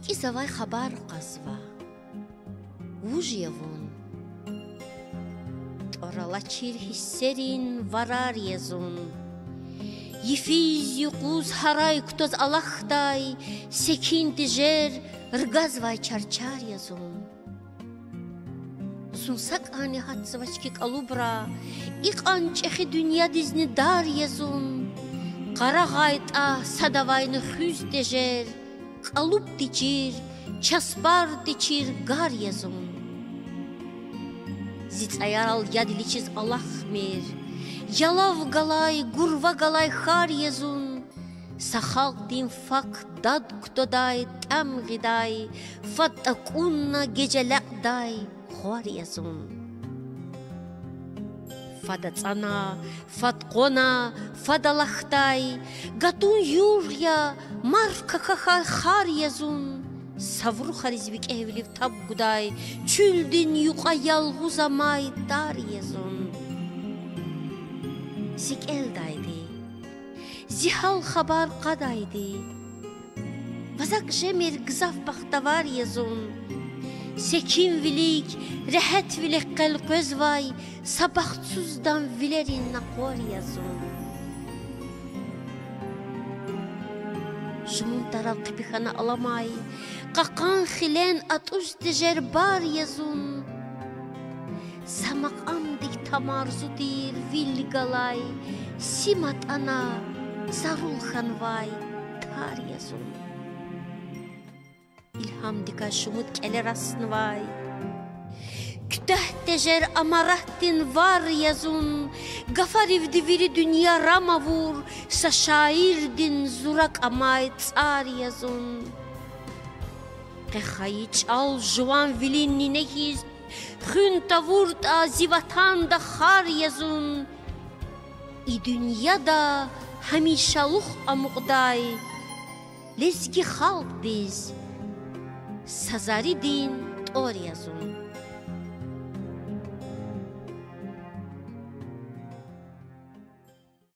Зики завай хабар қазва, ужевун, торалачир хиссерин варар езун, ефиз юқуз харай ктоз алахтай, секин тижер ргазвай чарчар езун. Сунсак ани хатсвачки калубра, иқан чехи дүния дизни дар езун, қарағайта садавайны хүз тежер, қалуб тичир, часпар тичир гар езун. Зицаярал ядиличиз Аллах мир, ялав галай, гурва галай хар езун, сахал дин фак дад ктодай, там гидай, фаттакунна геджелякдай, хор езун. Фадацана, фаткона, фадалахтай, гатун юрья, марка хар езун, савру харизвик эвлив таб гудай, чүлдин юқа ялгузамай дар езун. Зик элдайди, зихал хабар қадайди, вазак жемер гзав бахтавар езун, секин вилик, рехет вилик қел көзвай, сабахтсуздан вилерин нақор езун. Жумун тарал қипихана аламай, қақан хилен атуз тежер бар езун. Самақ амдик тамарзу дир вилгалай, симат ана зарул ханвай тар езун. İlham dika şumut keler asnvay, küteh tejer amarahdin var yazun, gafariv diviri dünya ramavur, sa şairdin zurak amay tsar yazun. Qehayi çal juan vilin ninehiz, khün tavurda zivatan da khar yazun. İ dünyada hamişaluh amuqday, lezgi halk diz, Sazari din tor yazun.